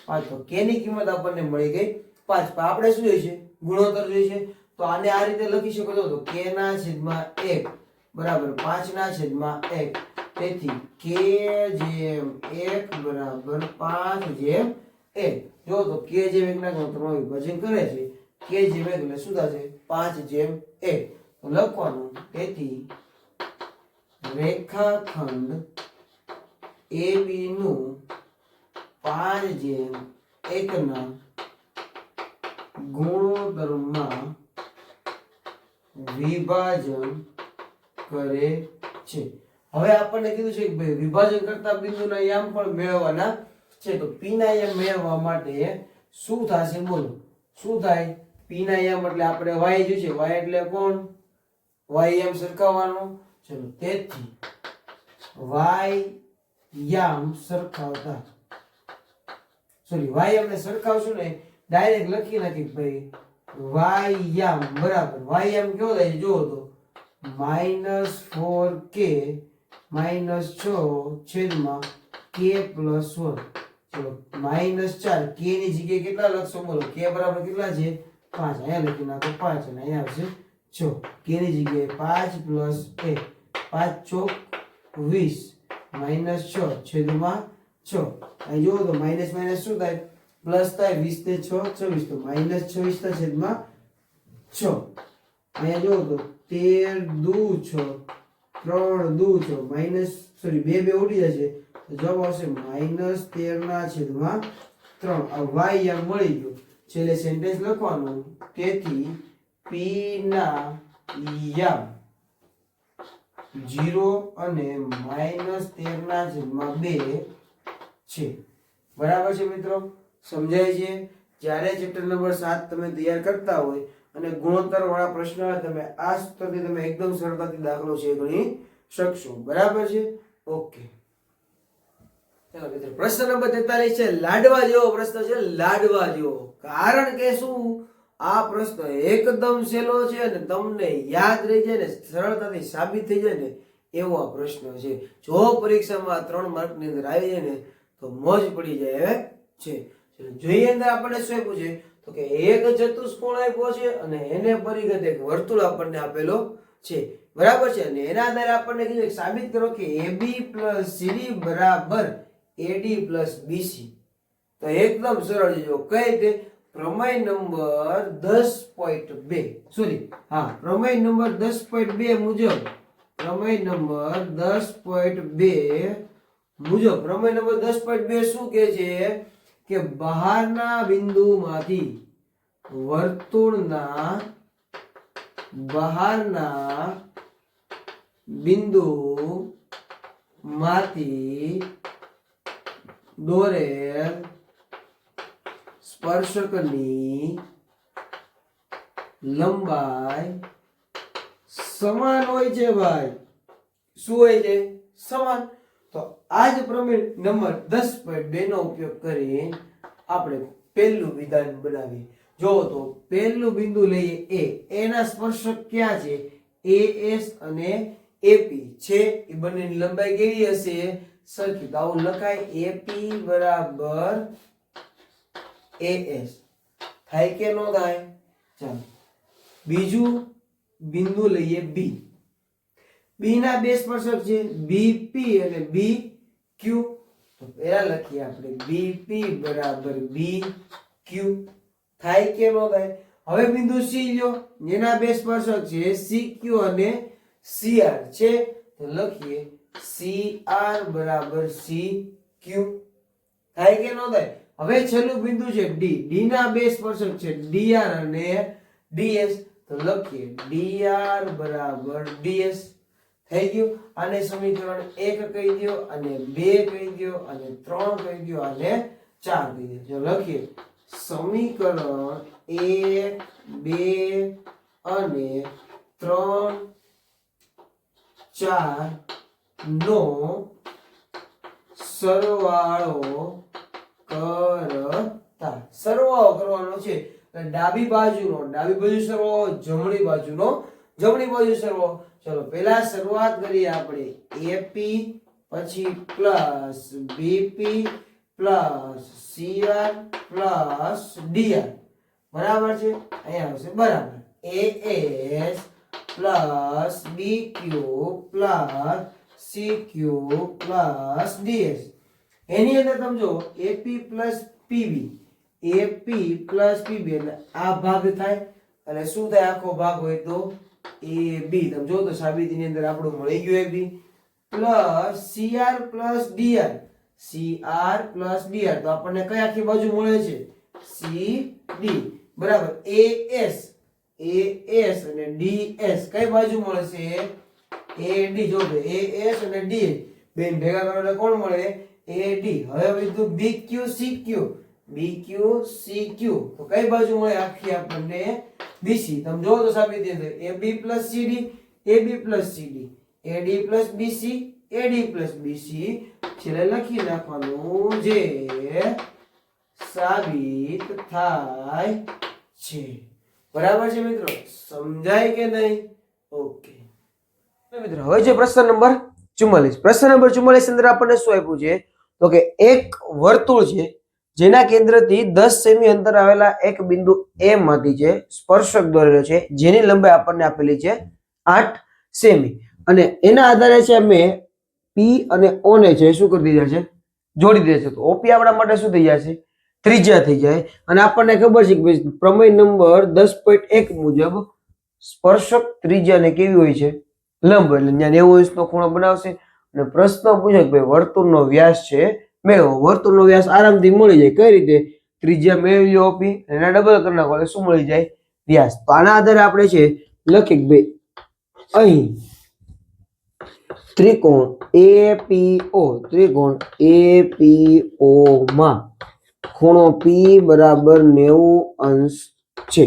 5. તો k ની કિંમત આપણને મળી ગઈ 5. પણ આપણે શું જોઈએ છે? ગુણોત્તર જોઈએ છે. તો આને આ રીતે લખી શકો છો તો k ના છેદમાં 1 બરાબર 5 ના છેદમાં 1. તેથી k જેમ 1 બરાબર 5 જેમ 1. જો તો k જેમ 1 ના ગુણોત્તરમાં વિભાજન કરે છે. k જેમ 1 એટલે શું થશે? 5 જેમ 1. તો લખવાનું, તેથી રેખાખંડ AB નું 5 જેમ 1 ના ગુણોત્તરમાં વિભાજન કરે છે. હવે આપણને કીધું છે કે ભાઈ વિભાજન કરતા બિંદુના યામ પણ મેળવવાના છે. તો p ના યામ મેળવવા માટે શું થશે? બોલો શું થાય? p ના યામ એટલે આપણે y જોયું છે. y એટલે કોણ? y યામ સરખાવવાનો. ચલો તેથી y યામ સરખાવતા, સોરી y યામને સરખાવશું ને ડાયરેક્ટ લખી નાખી ભાઈ y યામ બરાબર y યામ કેવો થાય? જો તો -4k -6 છેદમાં k + 1. ચલો -4 k ની જગ્યાએ કેટલા લખશો? બોલો k બરાબર કેટલા છે? 5. અહીંયા લખી નાખો 5 અને અહીંયા આવશે 6. k ની જગ્યાએ 5 + 1 5 × 20 -6 છેદમાં 6. અહીં જુઓ તો માઇનસ માઇનસ શું થાય? પ્લસ થાય. 20 ને 6 26, તો -26 ના છેદમાં 6. અહીંયા જુઓ તો 13 દુ 6 3 દુ 6 માઇનસ સોરી 2 ઉડી જશે તો જવાબ આવશે -13 ના છેદમાં 3. આ y યામ મળી ગયો. છેલ્લે સેન્ટેન્સ લખવાનું, તેથી p ના યામ 0 અને -13 ના છેદમાં 2 છે. બરાબર છે મિત્રો? સમજાય છે? જ્યારે ચેપ્ટર નંબર 7 તમે તૈયાર કરતા હોય અને ગુણોત્તર વાળા પ્રશ્ન તમે આ સૂત્રથી તમે એકદમ સરળતાથી દાખલો છે ગણી શકશો. બરાબર છે? ઓકે. ચાલો મિત્રો, પ્રશ્ન નંબર 43 છે લાડવા જેવો પ્રશ્ન છે. લાડવા જેવો. કારણ કે શું? આ પ્રશ્ન એકદમ સહેલો છે અને તમને યાદ રહી જાય ને સરળતાથી સાબિત થઈ જાય ને એવો આ પ્રશ્ન છે. જો પરીક્ષામાં 3 માર્કની અંદર આવી જાય ને તો મોજ પડી જાય છે. જોઈએ અંદર આપણને શું આપ્યું છે? તો કે એક ચતુષ્કોણ આપ્યો છે અને એને પરિઘ એક વર્તુળ આપણને આપેલો છે. બરાબર છે? અને એના આધારે આપણને કીધું સાબિત કરો કે AB + CD બરાબર AD + BC. તો એકદમ સરળ છે. જો કઈ રીતે? પ્રમેય નંબર 10.2 સોરી હા પ્રમેય નંબર 10.2 મુજબ પ્રમેય નંબર 10.2 મુજબ પ્રમેય નંબર 10.2 શું કહે છે? કે બહારના બિંદુમાંથી વર્તુળના બહારના બિંદુમાંથી દોરેલ સ્પર્શકની લંબાઈ સમાન હોય છે. ભાઈ શું હોય છે? સમાન. તો આ જ પ્રમેય નંબર 10.2 નો ઉપયોગ કરી આપણે પહેલું વિધાન બનાવીએ. જો તો પહેલું બિંદુ લઈએ A. એના સ્પર્શક ક્યાં છે? AS અને AP છે. એ બંનેની લંબાઈ કેવી હશે? સરખી. તો આવું લખાય AP બરાબર AS થાય કે નો થાય? ચાલો બીજું બિંદુ લઈએ B. B ના બે સ્પર્શક છે BP અને BQ. તો પેલા લખીએ આપણે BP બરાબર BQ થાય કે નો થાય? હવે બિંદુ C લ્યો, જેના બે સ્પર્શક છે CQ અને CR છે, તો લખીએ CR બરાબર CQ થાય કે નો થાય? હવે છેલ્લું બિંદુ છે D. D ના બે સ્પર્શક છે DR અને DS, તો લખીએ DR બરાબર DS થઈ ગયું. આને સમીકરણ 1 કહી દો, અને 2 કહી દો, અને 3 કહી દો, અને 4 કહી દો. જો લખીએ સમીકરણ 1 2 અને 3 4 નો સરવાળો કરવાનો છે. ડાબી બાજુ સરવાળો, જમણી બાજુ સરવાળો. ચલો પહેલા શરૂઆત કરીએ આપણે AP, પછી plus BP plus CR plus DR. બરાબર છે? અહીંયા આવશે બરાબર AS plus BQ plus CQ plus DS. એની અંદર સમજો AP પ્લસ PB એટલે આ ભાગ થાય, અને શું થાય? આખો ભાગ હોય તો AB. તમે જો તો સાબિતીની અંદર આપણું મળી ગયું AB plus CR plus DR. તો આપણને કઈ આખી બાજુ મળે છે? CD બરાબર AS અને DS કઈ બાજુ મળશે? AD. જો AS અને DS બેન ભેગા કરો એટલે કોણ મળે? AD. હવે બીજું BQ CQ, તો કઈ બાજુ મળે આખી આપણને? BC. તમે જો તો સાબિતી અંદર AB plus CD AD plus BC છેલ્લે લખી નાખવાનું જે સાબિત થાય છે. બરાબર છે મિત્રો? સમજાય કે નહીં? ઓકે મિત્રો, હવે જે પ્રશ્ન નંબર 44 અંદર આપણને શું આપ્યું છે? તો કે એક વર્તુળ છે જેના કેન્દ્રથી 10 સેમી અંતર આવેલા એક બિંદુ A માંથી છે સ્પર્શક દોરેલો છે, જેની લંબાઈ આપણને આપેલી છે 8 સેમી, અને એના આધારે છે અમે P અને O ને છે શું કરી દીધા છે? જોડી દીધા છે. તો OP આપણા માટે શું થઈ જશે? ત્રિજ્યા થઈ જાય. અને આપણને ખબર છે કે પ્રમેય નંબર 10.1 મુજબ સ્પર્શક ત્રિજ્યાને કેવી હોય છે? લંબ. એટલે ત્યાં 90 અંશનો ખૂણો બનાવશે, અને પ્રશ્ન પૂછે કે ભાઈ વર્તુળનો વ્યાસ છે મેળવો. વર્તુળનો વ્યાસ આરામથી મળી જાય. કઈ રીતે? ત્રિજ્યા મેળવી લો OP, એના ડબલ કરી નાખો એટલે શું મળી જાય? વ્યાસ. તો આના આધારે આપણે છે લખી કે ભાઈ અહીં ત્રિકોણ APO માં ખૂણો P બરાબર 90 અંશ છે.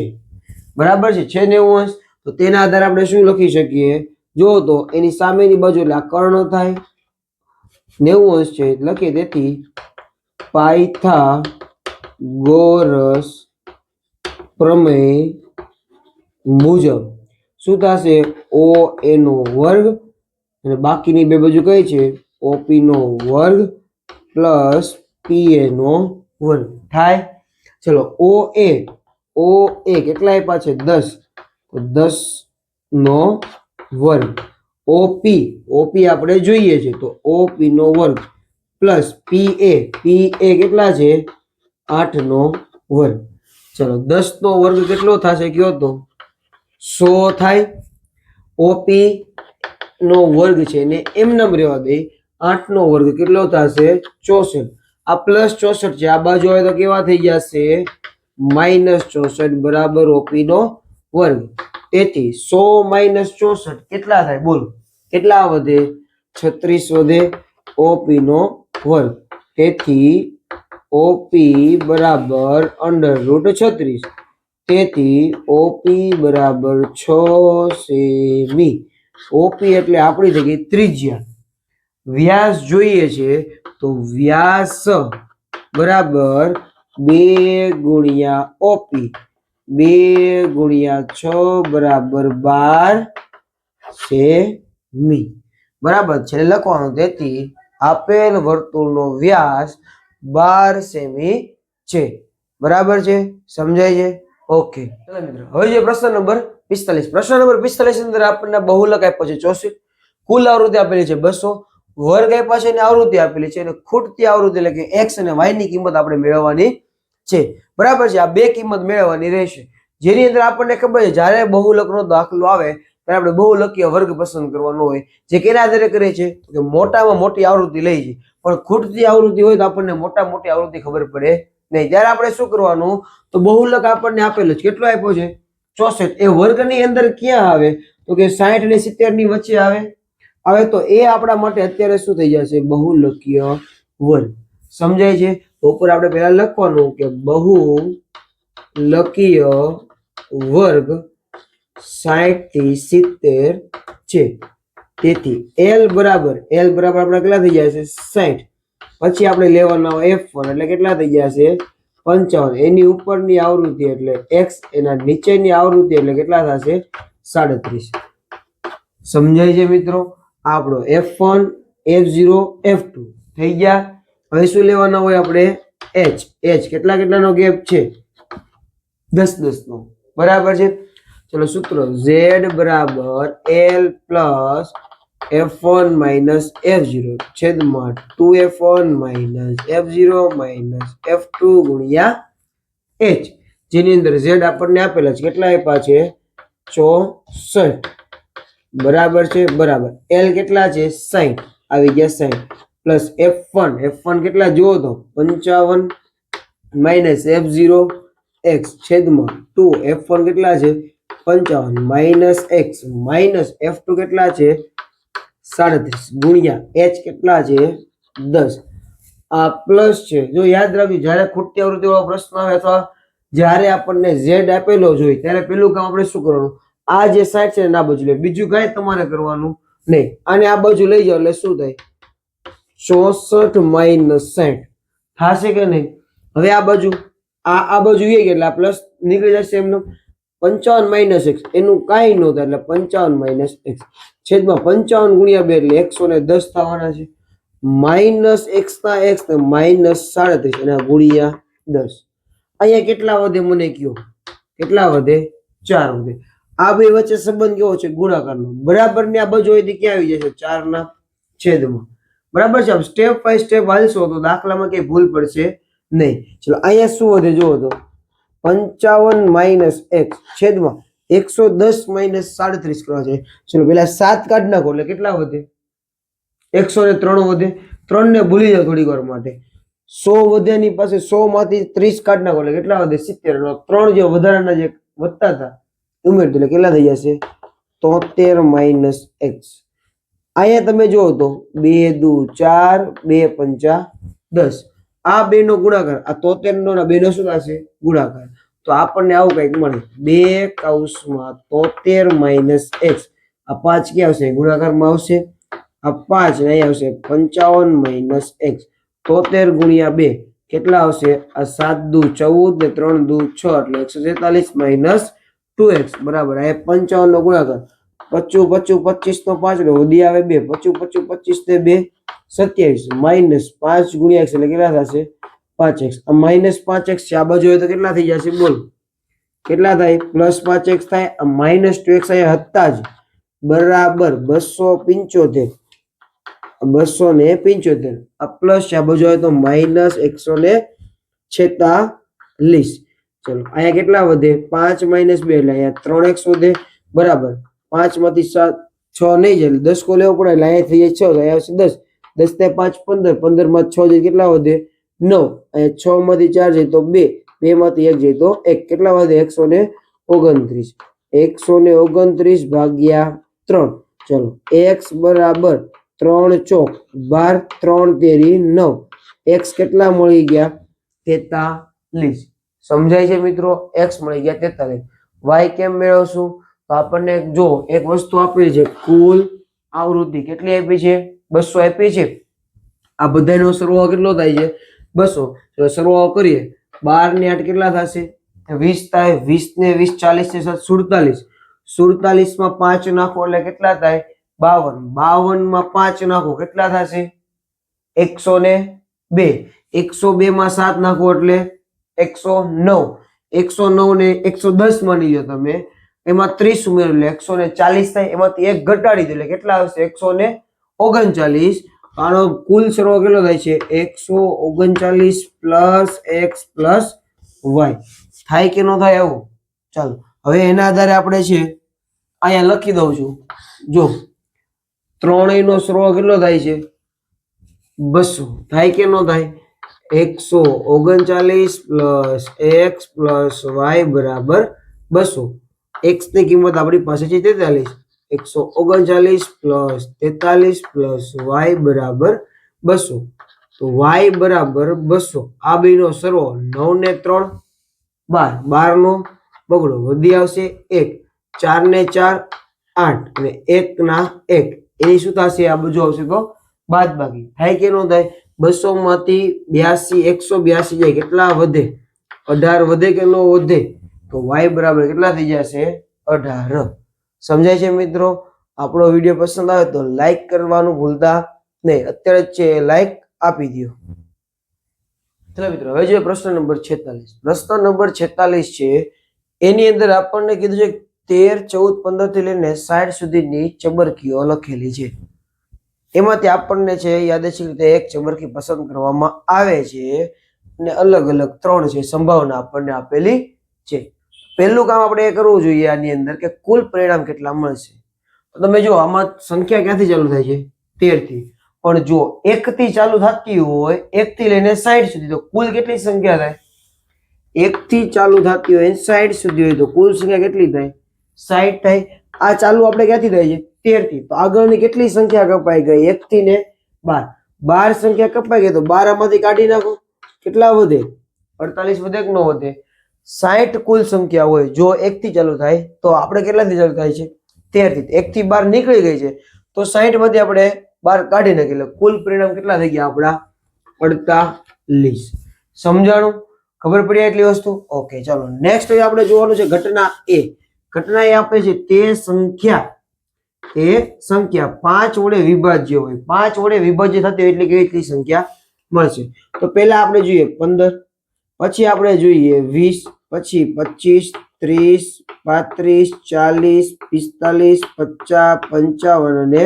બરાબર છે? 90 અંશ. તો તેના આધારે આપણે શું લખી શકીએ? જો તો એની સામેની બાજુ એટલે આ કર્ણ થાય, 90 અંશ છે લખીએ. તેથી પાયથાગોરસ પ્રમેય મુજબ શું થશે? OA નો વર્ગ અને બાકીની બે બાજુ કઈ છે? OP નો વર્ગ પ્લસ PA નો વર્ગ થાય. ચલો OA કેટલા આપ્યા છે? 10. તો 10 નો વર્ગ. OP આપણે જોઈએ છે, તો OP નો વર્ગ પ્લસ PA કેટલા છે? 8 નો વર્ગ. ચલો 10 નો વર્ગ કેટલો થશે કયો તો? 100 થાય. OP નો વર્ગ છે ને એમ નમ રહેવા દે. 8 નો વર્ગ કેટલો થશે? 64. આ પ્લસ 64 છે, આ બાજુ આવે તો કેવા થઈ જશે? -64 બરાબર OP નો વર્ગ. તેથી 100 - 64 કેટલા થાય? બોલો કેટલા વધે? 36 વધે. OP નો વર્ગ. તેથી OP બરાબર √36. તેથી OP બરાબર 6 સેમી. OP એટલે આપણી થઈ ગઈ ત્રિજ્યા. વ્યાસ જોઈએ છે તો વ્યાસ બરાબર 2 ગુણ્યા OP. 2 ગુણ્યા 6 બરાબર 12 સેમી. બરાબર છે લખવાનું. તેથી આપેલ વર્તુળનો વ્યાસ 12 સેમી છે. બરાબર છે, સમજાય છે? ઓકે, ચલો મિત્રો હવે જે પ્રશ્ન નંબર 45, પ્રશ્ન નંબર 45 અંદર આપણને બહુલક આપ્યો છે 64, કુલ આવૃત્તિ આપેલી છે 200, વર્ગ આપ્યા છે અને આવૃત્તિ આપેલી છે અને ખૂટતી આવૃત્તિ એટલે કે x અને y ની કિંમત આપણે મેળવવાની છે. બરાબર છે, આ બે કિંમત મેળવવાની રહેશે. જેની અંદર આપણને ખબર છે જ્યારે બહુલકનો દાખલો આવે ત્યારે આપણે બહુલકીય વર્ગ પસંદ કરવાનો હોય, જે કેના આધારે કરે છે કે મોટામાં મોટી આવૃત્તિ લઈ છે, પણ ખૂટતી આવૃત્તિ હોય તો આપણને મોટામાં મોટી આવૃત્તિ ખબર પડે નહીં. ત્યારે આપણે શું કરવાનું, તો બહુલક આપણને આપેલો છે, કેટલો આપ્યો છે 64, એ વર્ગની અંદર ક્યાં આવે તો કે 60 અને 70 ની વચ્ચે આવે તો એ આપણા માટે અત્યારે શું થઈ જશે, બહુલકીય વર્ગ. સમજાય છે? ઉપર આપણે પહેલા લખવાનું કે બહુલકીય વર્ગ 60 થી 70 છે. તેથી L બરાબર આપણા કેટલા થઈ જશે 60, પછી આપણે લેવાના F1 એટલે કેટલા થઈ જશે 55, એની ઉપરની આવૃત્તિ એટલે x, એના નીચેની આવૃત્તિ એટલે કેટલા થશે 37. સમજાય છે મિત્રો? આપણો F1 F0 F2 થઈ ગયા. હવે શું લેવાના હોય આપણે h કેટલાનો ગેપ છે 10 નો. બરાબર છે. ચલો સૂત્ર z બરાબર L plus F1 minus F0 છેદમાં 2F1 minus F0 minus F2 ગુણ્યા h, જેની અંદર z આપણને આપેલા છે, કેટલા આપ્યા છે 64. બરાબર છે, બરાબર. L કેટલા છે 60, આવી ગયા 60, પ્લસ F1 કેટલા જુઓ તો 55 માઇનસ F0 x છેદમાં 2 F1 કેટલા છે 55 માઇનસ x માઇનસ F2 કેટલા છે 37 ગુણ્યા h કેટલા છે 10. આ પ્લસ છે. જો યાદ રાખજો, જ્યારે ખૂટતી આવૃત્તિ વાળો પ્રશ્ન આવે અથવા જ્યારે આપણને z આપેલો જ હોય ત્યારે પેલું કામ આપણે શું કરવાનું, આ જે 60 છે આ બાજુ લે, બીજું કાંઈ તમારે કરવાનું નહીં. અને આ બાજુ લઈ જાઓ એટલે શું થાય 64 માઇનસ 60 થશે કે નહીં? હવે આ બાજુ આ બાજુ એ કે એટલે આ પ્લસ નીકળી જશે એમનું. 55 માઇનસ x એનું કાંઈ ન થાય એટલે 55 માઇનસ x છેદમાં 55 ગુણ્યા 2 એટલે 110 થવાના છે. માઇનસ x ના x ને માઇનસ 37 એના ગુણ્યા 10. અહીંયા કેટલા વધે મને કયો, કેટલા વધે 4 વધે. આ બે વચ્ચે સંબંધ કેવો છે ગુણાકારનો. બરાબર ને આ બાજુ હોય ક્યાં આવી જશે 4 ના છેદમાં. બરાબર છે. સ્ટેપ બાય સ્ટેપ હાલશો તો દાખલામાં કઈ ભૂલ પડશે નહીં. ચલો અહીંયા શું વધે જુઓ તો 55 માઇનસ x છેદમાં 110 માઇનસ 37 કરવા છે. ચલો પેલા 7 કાઢ નાખો એટલે કેટલા વધે 103 વધે. 3 ને ભૂલી જાઓ થોડીક વાર માટે. 100 વધે એની પાસે 100 માંથી 30 કાઢ નાખો એટલે કેટલા વધે 70. 3 જે વધારાના જે વધતા હતા ઉમેર એટલે કેટલા થઈ જશે 73 માઇનસ x. અહીંયા તમે જુઓ તો 2 દુ 4 2 પંચા 10. આ બે નો ગુણાકાર, આ 73 નો બે નો શું થશે ગુણાકાર. તો આપણને આવું કઈક મળે 2 કૌંસમાં 73 માઇનસ x. આ 5 ક્યાં આવશે ગુણાકારમાં આવશે, આ 5 ને અહીં આવશે 55 માઇનસ x. 73 ગુણ્યા 2 કેટલા આવશે, આ 7 દુ 14 ને 3 દુ 6 એટલે 143 માઇનસ 2x બરાબર. આ 55 નો ગુણાકાર 25 25 નો 5 એટલે વધી આવે 2, 25 25 ને 2 27 માઇનસ 5 ગુણ્યા x એટલે કેટલા થશે 5x. આ માઇનસ 5x છે, આ બાજુ હોય તો કેટલા થઈ જશે બોલ, કેટલા થાય પ્લસ 5x થાય. આ માઇનસ 2x અહીંયા હતા જ બરાબર 275 275. આ પ્લસ છે, આ બાજુ હોય તો માઇનસ 146. ચલો અહીંયા કેટલા વધે 5 માઇનસ 2 એટલે અહીંયા 3x વધે બરાબર. 5 માંથી 7 6 નહીં જાય 10 કો લેવો પડે એટલે અહીંયા થઈ જાય 6 તો અહીંયા આવશે 10. 10 ને 5 15, 15 માં 6 જાય કેટલા વધે 9. અહીંયા 6 માંથી 4 જાય તો 2, 2 માંથી 1 જાય તો 1, કેટલા વધે 129. 129 ભાગ્યા 3. ચલો x બરાબર 3 ચોક 12, 3 તેરી 9. x કેટલા મળી ગયા 43. સમજાય છે મિત્રો? x મળી ગયા 43. y કેમ મેળવશું તો આપણને જો એક વસ્તુ આપેલી છે, કુલ આવૃત્તિ કેટલી આપી છે 200 આપી છે. આ બધાનો સરવાળો કેટલો થાય છે 200. તો સરવાળો કરીએ 12 ને 8 કેટલા થશે 20 થાય. 20 ને 20 40 ને 7 47. 47 માં 5 નાખો એટલે કેટલા થાય 52. 52 માં 5 નાખો કેટલા થશે 102. 102 માં 7 નાખો એટલે 109. 109 ને 110 માની લો તમે, એમાં 30 ઉમેરો એટલે 140 થાય. એમાંથી એક ઘટાડી દો એટલે કેટલા આવશે? 139. આનો કુલ સરવાળો કેટલો થાય છે? 139 પ્લસ એક્સ પ્લસ વાય. થાય કે ન થાય આવું? ચાલો હવે એના આધારે આપણે છે અહીંયા લખી દઉં છું. જો ત્રણેયનો સરવાળો કેટલો થાય છે? 200. થાય કે ન થાય? 139 પ્લસ એક્સ પ્લસ વાય બરાબર 200. એક્સ ની કિંમત આપણી પાસે છે 43. 139 પ્લસ 43 પ્લસ વાય બરાબર 200. તો વાય બરાબર 200. આ બેનો સરવાળો 9 ને 3 12. 12 નો બગડો વધી આવશે 1. 4 ને 4 8 અને 1 ના 1. એની શું થશે? આ બધું આવશે તો બાદબાકી. થાય કે ન થાય? 200 માંથી 82 182 જાય, કેટલા વધે? 18 વધે કે ન વધે? તો y બરાબર કેટલા થઈ જશે? 18. સમજાય છે મિત્રો? આપણો વિડીયો પસંદ આવે તો લાઈક કરવાનું ભૂલતા નહીં. અત્યારે જ છે લાઈક આપી દો. ચલો મિત્રો, હવે જોઈએ પ્રશ્ન નંબર 46. પ્રશ્ન નંબર 46 છે, એની અંદર આપણને કીધું છે 13 14 15 થી લઈને 60 સુધીની ચબરકીઓ લખેલી છે. એમાંથી આપણને છે યાદચ્છિક રીતે એક ચબરકી પસંદ કરવામાં આવે છે અને અલગ અલગ 3 છે સંભાવના આપણને આપેલી છે. પહેલું કામ આપણે એ કરવું જોઈએ આની અંદર કે કુલ પરિણામ કેટલા મળશે. તો તમે જો આમાં સંખ્યા ક્યાંથી ચાલુ થાય છે? 13 થી. પણ જો 1 થી ચાલુ થતી હોય, 1 થી લઈને 60 સુધી, તો કુલ કેટલી સંખ્યા થાય? 1 થી ચાલુ થતી હોય 60 સુધી હોય તો કુલ સંખ્યા કેટલી થાય? 60 થાય. આ ચાલુ આપણે ક્યાંથી થાય છે? 13 થી. તો આગળની કેટલી સંખ્યા કપાઈ ગઈ? 1 થી ને 12. 12 સંખ્યા કપાઈ ગઈ તો 12 માંથી કાઢી નાખો, કેટલા વધે? 48 વધે કે ન વધે? 60 કુલ સંખ્યા હોય, જો 1 થી ચાલુ થાય તો આપણે કેટલાથી ચાલુ થાય છે? 13 થી. 1 થી 12 નીકળી ગઈ છે તો 60 માંથી આપણે 12 કાઢી નાખી એટલે કુલ પરિણામ કેટલા થઈ ગયા આપણા? 48. સમજાણું? ખબર પડી એટલી વસ્તુ? ઓકે, ચાલો નેક્સ્ટ આપણે જોવાનું છે ઘટના એ. ઘટના એ આપે છે તે સંખ્યા 5 વડે વિભાજ્ય હોય. 5 વડે વિભાજ્ય થતી હોય એટલે કેટલી સંખ્યા મળશે? તો પહેલા આપણે જોઈએ 15, પછી આપણે જોઈએ 20, પછી 25, 30, 35, 40, 45, 50, 55 અને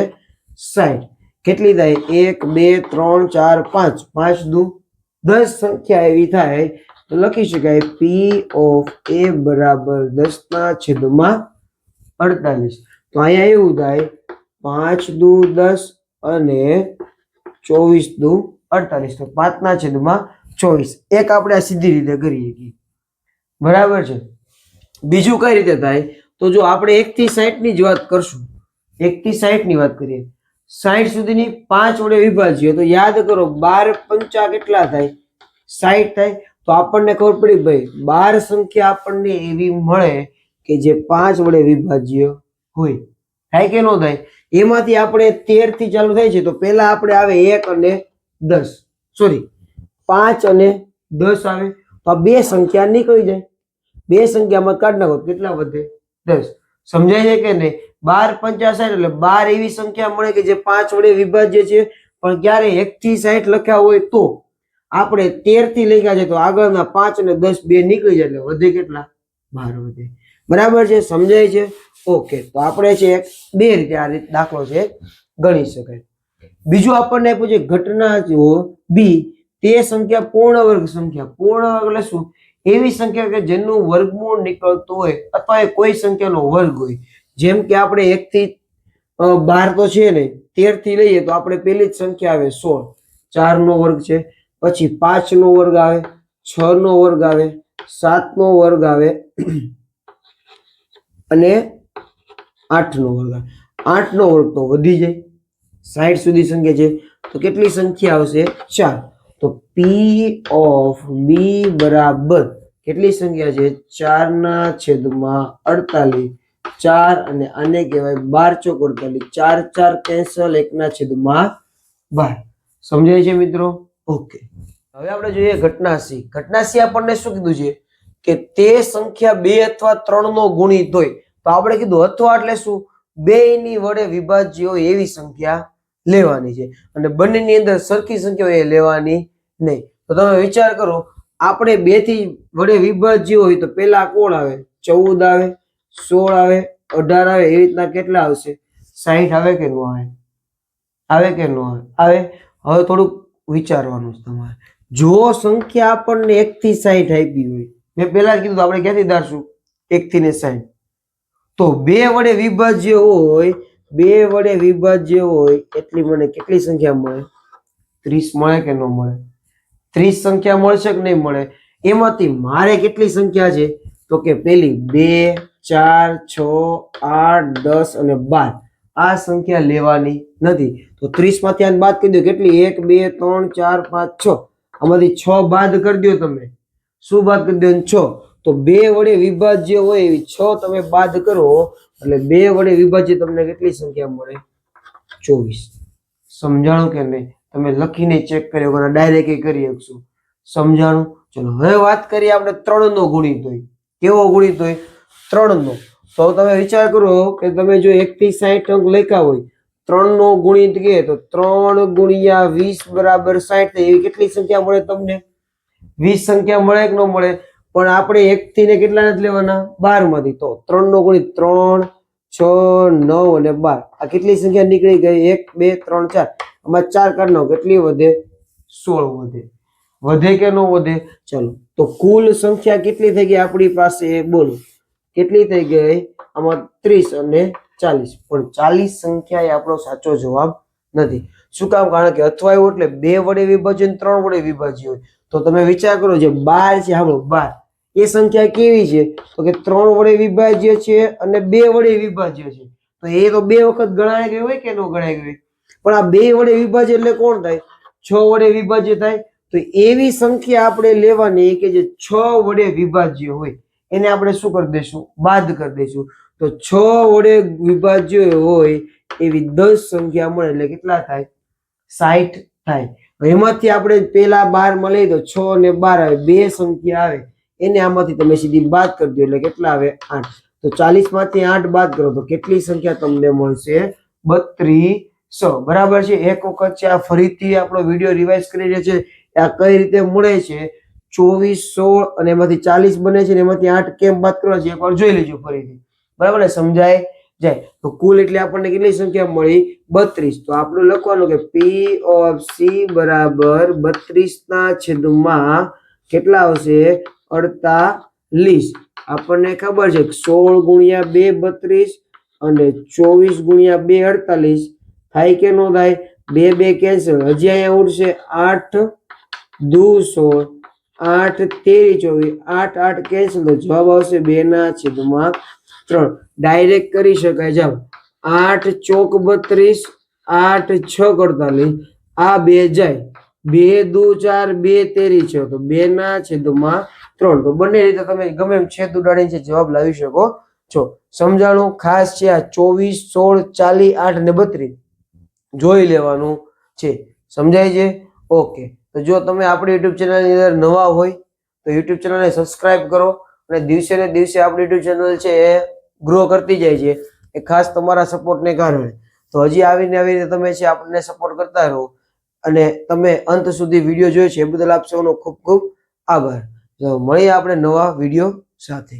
60. કેટલી થાય? 1 2 3 4 5. 5 દુ 10 સંખ્યા એવી થાય તો લખી શકાય P ઓફ A બરાબર 10/48. તો અહીંયા એવું થાય 5 દુ 10 અને 24 દુ 48. તો 5/24. એક આપણે આ સીધી રીતે કરી શકીએ. બરાબર છે. બીજું કઈ રીતે થાય? તો જો આપણે 1 થી 60 ની જ વાત કરશું, 1 થી 60 ની વાત કરીએ, 60 સુધીની 5 વડે વિભાજ્ય તો યાદ કરો 12 પંચા કેટલા થાય? 60 થાય. તો આપણને ખબર પડી ભાઈ 12 સંખ્યા આપણને એવી મળે કે જે 5 વડે વિભાજ્ય હોય. થાય કે ન થાય? એમાંથી આપણે 13 થી ચાલુ થાય છે તો પહેલા આપણે આવે 1 અને 10, સોરી 5 અને 10 આવે તો આ બે સંખ્યા નીકળી જાય. બે સંખ્યામાં કાઢ નાખો કેટલા વધે? 10. સમજાય છે કે નહીં? 12 પંચા 60 એટલે 12 એવી સંખ્યા મળે કે જે 5 વડે વિભાજ્ય છે. પણ ક્યારે 1 થી 60 લખ્યા હોય તો આપણે 13 થી લખ્યા છે તો આગળના 5 અને 10 બે નીકળી જાય એટલે વધે કેટલા? 12 વધે. બરાબર છે? સમજાય છે? ઓકે, તો આપણે છે બે રીતે આ રીતે દાખલો છે ગણી શકાય. બીજું આપણને આપ્યું છે ઘટના જો બી, તે સંખ્યા પૂર્ણ વર્ગ સંખ્યા. પૂર્ણ વર્ગ એટલે શું? એવી સંખ્યા કે જેનું વર્ગમૂળ નીકળતું હોય અથવા એ કોઈ સંખ્યાનો વર્ગ હોય. જેમ કે આપણે 1 થી 12 તો છે ને, 13 થી લઈએ તો આપણે પેલી જ સંખ્યા આવે 16. 4 નો વર્ગ છે, પછી 5 નો વર્ગ આવે, 6 નો વર્ગ આવે, 7 નો વર્ગ આવે અને 8 નો વર્ગ આવે. 8 નો વર્ગ તો વધી જાય, 60 સુધી સંખ્યા છે તો કેટલી સંખ્યા આવશે? 4. તો P ઓફ B બરાબર કેટલી સંખ્યા છે? 4/48. 4 અને આને કહેવાય 12 ચોક 48. 4 4 કેન્સલ, 1/12. સમજાય છે મિત્રો? ઓકે, હવે આપણે જોઈએ ઘટના સી. ઘટના સી આપણને શું કીધું છે કે તે સંખ્યા 2 અથવા 3 નો ગુણિત હોય. તો આપણે કીધું અથવા એટલે શું? 2 ની વડે વિભાજ્ય હોય એવી સંખ્યા લેવાની છે અને બંનેની અંદર સરખી સંખ્યા હોય એ લેવાની નહીં. તો તમે વિચાર કરો આપણે 2 થી વડે વિભાજ્ય હોય તો પેલા કોણ આવે? 14 આવે, 16 આવે, 18 આવે, એ રીતના કેટલા આવશે? 60 આવે કે નો આવે? આવે કે નો આવે? આવે. હવે થોડુંક વિચારવાનું છે તમારે. જો સંખ્યા આપણને 1 થી 60 આપી હોય, મેં પહેલા જ કીધું આપણે ક્યાંથી ધારશું? 1 થી ને 60. તો 2 વડે વિભાજ્ય હોય, 2 વડે વિભાજ્ય હોય એટલી મને કેટલી સંખ્યા મળે? 30 મળે કે ન મળે? 30 સંખ્યા મળશે કે નહીં મળે? એમાંથી મારે કેટલી સંખ્યા છે? તો કે પેલી 2, 4, 6, 8, 10 અને 12 આ સંખ્યા લેવાની નથી. તો 30 માંથી આને બાદ કરી દો. કેટલી? 1, 2, 3, 4, 5, 6. આમાંથી 6 બાદ કરી દો તમે. શું બાદ કરી દો? 6. તો 2 વડે વિભાજ્ય હોય એવી 6 તમે બાદ કરો એટલે 2 વડે વિભાજ્ય તમને કેટલી સંખ્યા મળે? 24. સમજાણું કે નહીં? તમે લખીને ચેક કરી વગર ડાયરેક્ટ કરી શકશો. સમજાણું? ચલો હવે વાત કરીએ આપણે 3 નો ગુણિત હોય. કેવો ગુણિત હોય? 3 નો. તો તમે વિચાર કરો કે તમે જો 1 થી 60 અંક લખ્યા હોય, 3 નો ગુણિત કે તો 3 ગુણ્યા 20 બરાબર 60. એવી કેટલી સંખ્યા મળે તમને? 20 સંખ્યા મળે કે ન મળે? પણ આપણે 1 થી ને કેટલા નથી લેવાના? 12 માંથી. તો 3 નો ગુણિત 3, 6, 9 અને 12 આ કેટલી સંખ્યા નીકળી ગઈ? 1, 2, 3, 4. આમાં 4 કાઢ નાખો. કેટલી વધે? 16 વધે. વધે કે ન વધે? ચલો તો કુલ સંખ્યા કેટલી થઈ ગઈ આપણી પાસે? બોલો કેટલી થઈ ગઈ? આમાં 30 અને 40. પણ 40 સંખ્યા એ આપણો સાચો જવાબ નથી. શું કામ? કારણ કે અથવા એવું એટલે 2 વડે વિભાજ્ય અને 3 વડે વિભાજ્ય હોય. તો તમે વિચાર કરો જે 12 છે, હાલો 12 એ સંખ્યા કેવી છે? તો કે 3 વડે વિભાજ્ય છે અને 2 વડે વિભાજ્ય છે. તો એ તો 2 વખત ગણાય ગઈ હોય કે ન ગણાય ગઈ? પણ આ 2 વડે વિભાજ્ય એટલે કોણ થાય? 6 વડે વિભાજ્ય થાય. તો એવી સંખ્યા આપણે લેવાની કે જે 6 વડે વિભાજ્ય હોય. એને આપણે શું કરી દઈશું? બાદ કરી દઈશું. તો 6 વડે વિભાજ્ય હોય એવી 10 સંખ્યા મળે એટલે કેટલા થાય? 60 થાય. એમાંથી આપણે પેલા 12 માં લઈ દો. 6 અને 12 આવે, 2 સંખ્યા આવે. એને આમાંથી તમે સીધી બાદ કરી દો એટલે કેટલા આવે? 8. તો 40 માંથી 8 બાદ કરો તો કેટલી સંખ્યા તમને મળશે? 32. બરાબર છે. એક વખત છે આ ફરીથી આપણો વિડીયો રિવાઇઝ કરી રહ્યા છે. આ કઈ રીતે મળે છે? 24, 16 અને એમાંથી 40 બને છે ને એમાંથી 8 કેમ બાદ કરવા છે એકવાર જોઈ લેજો ફરીથી. બરાબર ને? સમજાય જાય. તો કુલ એટલે આપણને કેટલી સંખ્યા મળી? 32. તો આપણું લખવાનું કે P of C બરાબર 32 ના છેદમાં કેટલા આવશે? 48. આપણને ખબર છે 16 ગુણ્યા 2 32 અને 24 ગુણ્યા 2 48. થાય કે નો થાય? 2 2 કેન્સલ. હજી અહીંયા ઉડશે 8 દુ 16, 8 તેરી 24, 8 8 કેન્સલ. તો જવાબ આવશે 2 ના છેદમાં 3. ડાયરેક્ટ કરી શકાય. જાવ 8 ચોક 32, 8 6 48. આ 2 જાય. 2 દુ 4, 2 તેરી 6. તો 2 ના છેદમાં 3. તો બંને રીતે તમે ગમે એમ છેદ ઉડાડીને જવાબ લાવી શકો છો. સમજાણું? ખાસ છે આ 24, 16, 40, 8 અને 32 જોઈ લેવાનું છે. સમજાય છે? ઓકે. તો જો તમે આપણી યુટ્યુબ ચેનલની અંદર નવા હોય તો યુટ્યુબ ચેનલને સબસ્ક્રાઇબ કરો અને દિવસે ને દિવસે આપણી યુટ્યુબ ચેનલ છે એ ગ્રો કરતી જાય છે. એ ખાસ તમારા સપોર્ટને કારણે. તો હજી આવીને આવી રીતે તમે છે આપણને સપોર્ટ કરતા રહો અને તમે અંત સુધી વિડીયો જોયો છે એ બદલ આપ સૌનો ખૂબ ખૂબ આભાર. મળીએ આપણે નવા વિડીયો સાથે.